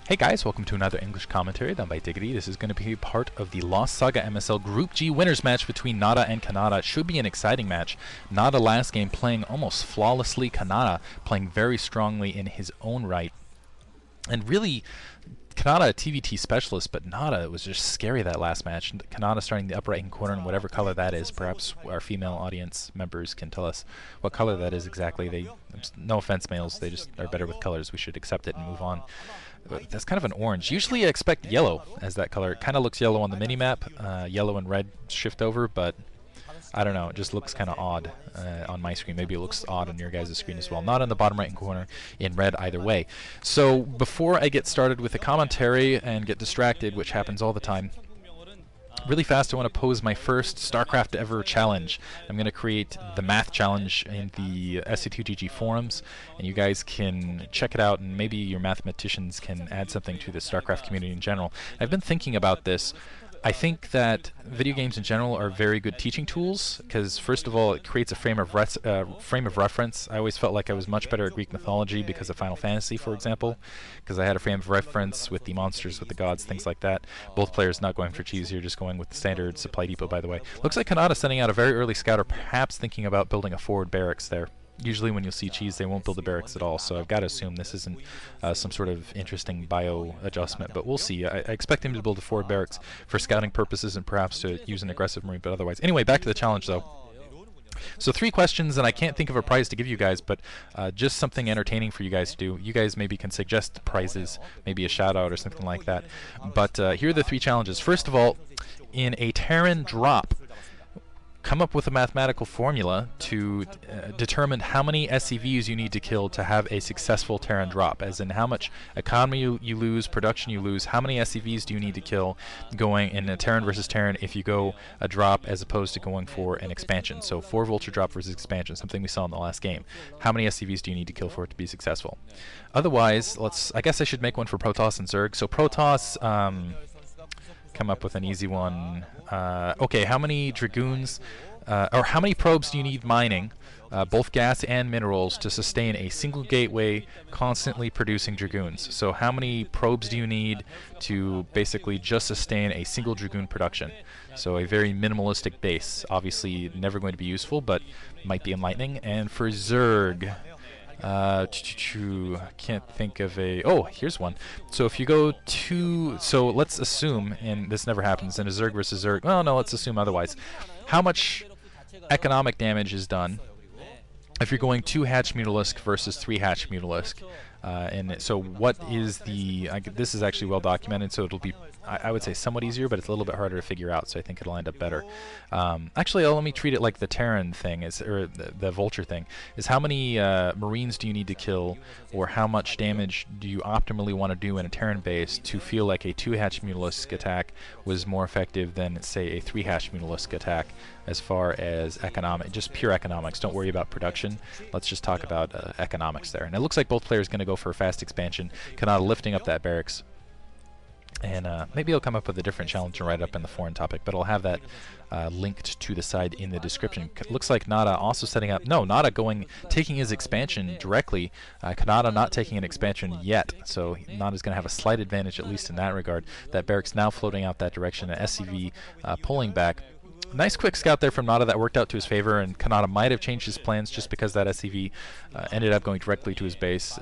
Hey guys, welcome to another English commentary done by Diggity. This is going to be part of the Lost Saga MSL Group G winners match between Nada and Kanata. It should be an exciting match. Nada last game playing almost flawlessly, Kanata playing very strongly in his own right. And really, Kanata a TVT specialist, but Nada was just scary that last match. Kanata starting the upper right hand corner in whatever color that is. Perhaps our female audience members can tell us what color that is exactly. No offense, males, they just are better with colors. We should accept it and move on. But that's kind of an orange. Usually I expect yellow as that color. It kind of looks yellow on the mini-map. Yellow and red shift over, but I don't know. It just looks kind of odd on my screen. Maybe it looks odd on your guys' screen as well. Not on the bottom right-hand corner in red either way. So before I get started with the commentary and get distracted, which happens all the time, really fast I want to pose my first StarCraft ever challenge. I'm going to create the math challenge in the SC2GG forums, and you guys can check it out, and maybe your mathematicians can add something to the StarCraft community in general. I've been thinking about this. I think that video games in general are very good teaching tools because, first of all, it creates a frame of reference. I always felt like I was much better at Greek mythology because of Final Fantasy, for example, because I had a frame of reference with the monsters, with the gods, things like that. Both players not going for cheese here, just going with the standard supply depot, by the way. Looks like Kanata sending out a very early scout, or perhaps thinking about building a forward barracks there. Usually when you'll see cheese, they won't build the barracks at all, so I've got to assume this isn't some sort of interesting bio adjustment, but we'll see. I expect him to build a forward barracks for scouting purposes and perhaps to use an aggressive marine, but otherwise. Anyway, back to the challenge, though. So 3 questions, and I can't think of a prize to give you guys, but just something entertaining for you guys to do. You guys maybe can suggest prizes, maybe a shout-out or something like that. But here are the 3 challenges. First of all, in a Terran drop, come up with a mathematical formula to determine how many SCVs you need to kill to have a successful Terran drop, as in how much economy you lose, production you lose, how many SCVs do you need to kill going in a Terran versus Terran if you go a drop as opposed to going for an expansion. So 4 Vulture drop versus expansion, something we saw in the last game. How many SCVs do you need to kill for it to be successful? Otherwise, I guess I should make one for Protoss and Zerg. So Protoss, come up with an easy one. Okay, how many Dragoons, or how many probes do you need mining, both gas and minerals, to sustain a single gateway constantly producing Dragoons? So how many probes do you need to basically just sustain a single Dragoon production? So a very minimalistic base. Obviously never going to be useful, but might be enlightening. And for Zerg, can't think of a... Oh, here's one. So if you go to... So let's assume, and this never happens, in a Zerg versus Zerg... Well, no, let's assume otherwise. How much economic damage is done if you're going 2 Hatch Mutalisk versus 3 Hatch Mutalisk? And so what is the... this is actually well documented, so it'll be, I would say, somewhat easier, but it's a little bit harder to figure out, so I think it'll end up better. Actually, let me treat it like the Terran thing, or the Vulture thing, is how many Marines do you need to kill, or how much damage do you optimally want to do in a Terran base to feel like a 2 Hatch Mutalisk attack was more effective than, say, a 3 Hatch Mutalisk attack as far as just pure economics. Don't worry about production. Let's just talk about economics there. And it looks like both players are going to go for a fast expansion. Kanata lifting up that barracks. And maybe I'll come up with a different challenge and write it up in the foreign topic, but I'll have that linked to the side in the description. Looks like Nada also setting up... No, Nada taking his expansion directly. Kanata not taking an expansion yet, so Nada's going to have a slight advantage, at least in that regard. That barracks now floating out that direction, and SCV pulling back. Nice quick scout there from Nada that worked out to his favor, and Kanata might have changed his plans just because that SCV ended up going directly to his base.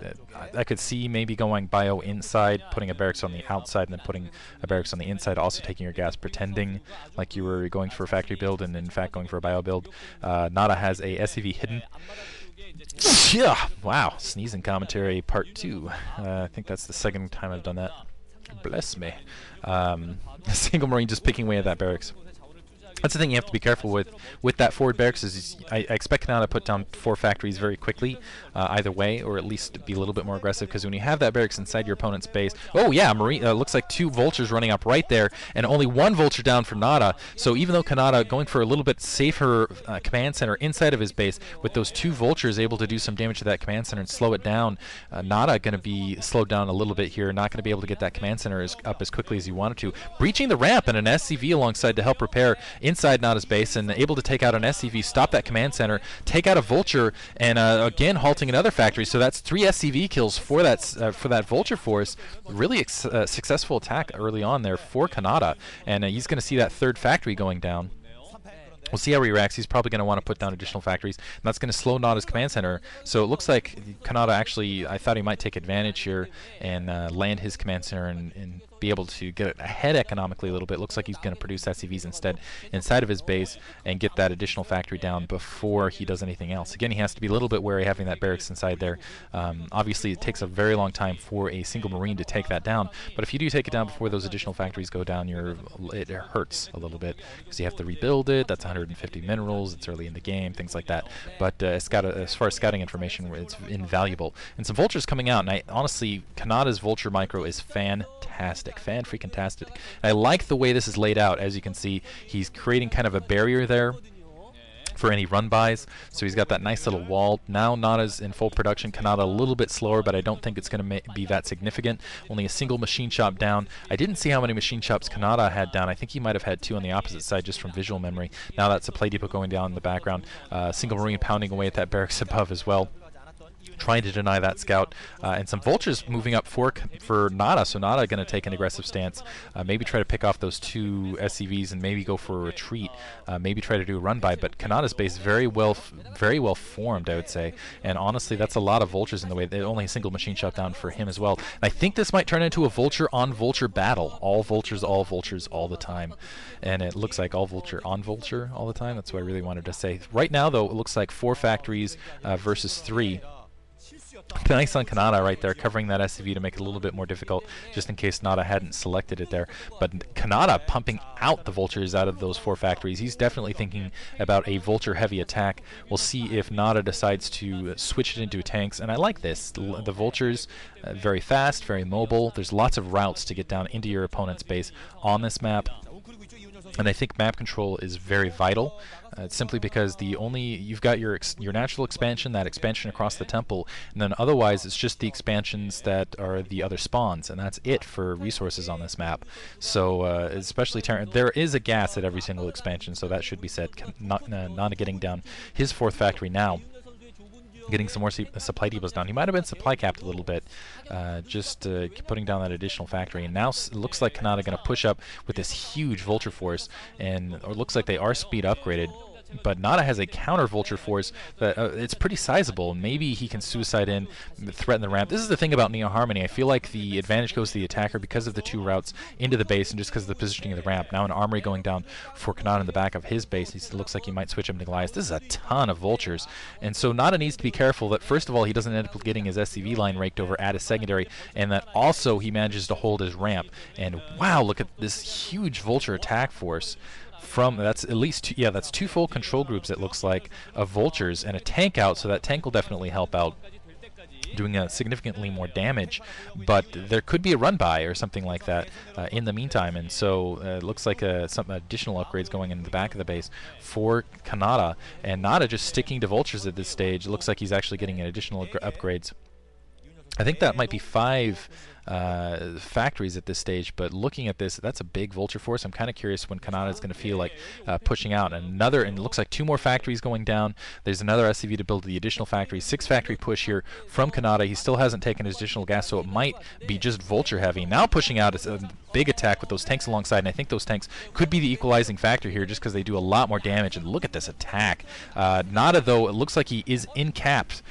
I could see maybe going bio inside, putting a barracks on the outside, and then putting a barracks on the inside, also taking your gas, pretending like you were going for a factory build and in fact going for a bio build. Nada has a SCV hidden. Yeah, wow, sneezing commentary part 2. I think that's the second time I've done that. Bless me. A single Marine just picking away at that barracks. That's the thing you have to be careful with that forward barracks. Is I expect Kanata to put down 4 factories very quickly, either way, or at least be a little bit more aggressive. Because when you have that barracks inside your opponent's base, oh yeah, Marine looks like 2 vultures running up right there, and only 1 vulture down for Nada. So even though Kanata going for a little bit safer command center inside of his base, with those 2 vultures able to do some damage to that command center and slow it down, Nada going to be slowed down a little bit here, not going to be able to get that command center up as quickly as he wanted to. Breaching the ramp and an SCV alongside to help repair. inside Nada's base and able to take out an SCV, stop that command center, take out a Vulture, and again halting another factory. So that's 3 SCV kills for that Vulture force. Really successful attack early on there for Kanata, and he's going to see that 3rd factory going down. We'll see how he reacts. He's probably going to want to put down additional factories, and that's going to slow Nada's command center. So it looks like Kanata actually, I thought he might take advantage here and land his command center and be able to get ahead economically a little bit. Looks like he's going to produce SCVs instead inside of his base and get that additional factory down before he does anything else. Again, he has to be a little bit wary having that barracks inside there. Obviously, it takes a very long time for a single Marine to take that down, but if you do take it down before those additional factories go down, it hurts a little bit because you have to rebuild it. That's 150 minerals. It's early in the game, things like that. But as far as scouting information, it's invaluable. And some Vultures coming out, and honestly, Kanata's Vulture micro is fantastic. Fan-freaking-tastic. I like the way this is laid out. As you can see, he's creating kind of a barrier there for any run-bys. So he's got that nice little wall. Now Nada's in full production. Kanata a little bit slower, but I don't think it's going to be that significant. Only a single machine shop down. I didn't see how many machine shops Kanata had down. I think he might have had 2 on the opposite side just from visual memory. Now that's a play depot going down in the background. Single Marine pounding away at that barracks above as well, trying to deny that scout, and some Vultures moving up for Nada. So Nada going to take an aggressive stance, maybe try to pick off those 2 SCVs and maybe go for a retreat, maybe try to do a run by. But Kanata's base very well formed, I would say, and honestly that's a lot of Vultures in the way. Only a single machine shot down for him as well. And I think this might turn into a Vulture on Vulture battle. All Vultures all the time, and it looks like all Vulture on Vulture all the time. That's what I really wanted to say. Right now though, it looks like 4 factories versus 3. Nice on Kanata right there, covering that SCV to make it a little bit more difficult, just in case Nada hadn't selected it there. But Kanata pumping out the Vultures out of those 4 factories. He's definitely thinking about a Vulture-heavy attack. We'll see if Nada decides to switch it into tanks, and I like this. The Vultures, very fast, very mobile. There's lots of routes to get down into your opponent's base on this map. And I think map control is very vital, simply because you've got your natural expansion, that expansion across the temple, and then otherwise it's just the expansions that are the other spawns, and that's it for resources on this map. So especially there is a gas at every single expansion, so that should be said. Not getting down his 4th factory now, getting some more supply depots down. He might have been supply capped a little bit, just putting down that additional factory. And now it looks like Kanata going to push up with this huge Vulture force, and it looks like they are speed upgraded. But Nada has a counter Vulture force that it's pretty sizable. Maybe he can suicide in, threaten the ramp. This is the thing about Neo Harmony. I feel like the advantage goes to the attacker because of the 2 routes into the base and just because of the positioning of the ramp. Now an armory going down for Kanata in the back of his base. It looks like he might switch him to Goliath. This is a ton of Vultures. And so Nada needs to be careful that, first of all, he doesn't end up getting his SCV line raked over at his secondary, and that also he manages to hold his ramp. And wow, look at this huge Vulture attack force. That's at least that's 2 full control groups, it looks like, of Vultures and a tank out, so that tank will definitely help out, doing significantly more damage. But there could be a run by or something like that in the meantime, and so it looks like some additional upgrades going in the back of the base for Kanata, and Nada just sticking to Vultures at this stage. It looks like he's actually getting additional upgrades. I think that might be 5 factories at this stage, but looking at this, that's a big Vulture force. I'm kind of curious when Kanata is going to feel like pushing out. And it looks like 2 more factories going down. There's another SCV to build the additional factory. 6 factory push here from Kanata. He still hasn't taken his additional gas, so it might be just Vulture heavy. Now pushing out is a big attack with those tanks alongside, and I think those tanks could be the equalizing factor here just because they do a lot more damage. And look at this attack. Nada, though, it looks like he is in capped.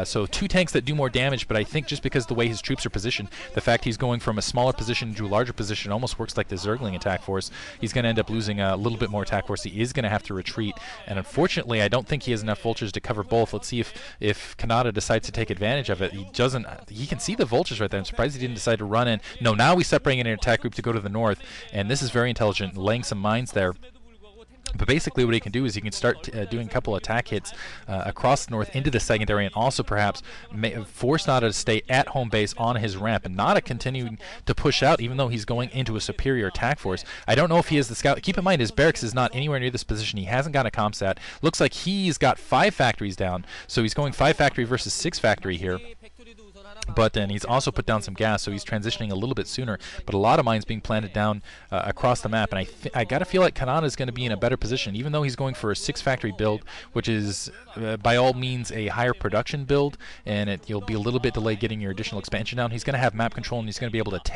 So 2 tanks that do more damage, but I think just because the way his troops are positioned, the fact he's going from a smaller position to a larger position almost works like the Zergling attack force. He's going to end up losing a little bit more attack force. He is going to have to retreat, and unfortunately I don't think he has enough Vultures to cover both. Let's see if Kanata decides to take advantage of it. He can see the Vultures right there. I'm surprised he didn't decide to run in. No, now he's separating an attack group to go to the north, and this is very intelligent, laying some mines there. But basically what he can do is he can start doing a couple attack hits across the north into the secondary, and also perhaps force Nada to stay at home base on his ramp, and Nada continuing to push out even though he's going into a superior attack force. I don't know if he is the scout. Keep in mind his barracks is not anywhere near this position. He hasn't got a comsat. Looks like he's got 5 factories down, so he's going 5 factory versus 6 factory here. But then he's also put down some gas, so he's transitioning a little bit sooner. But a lot of mines being planted down across the map, and I gotta feel like Kanata is going to be in a better position, even though he's going for a 6-factory build, which is by all means a higher production build, and you'll be a little bit delayed getting your additional expansion down. He's going to have map control, and he's going to be able to take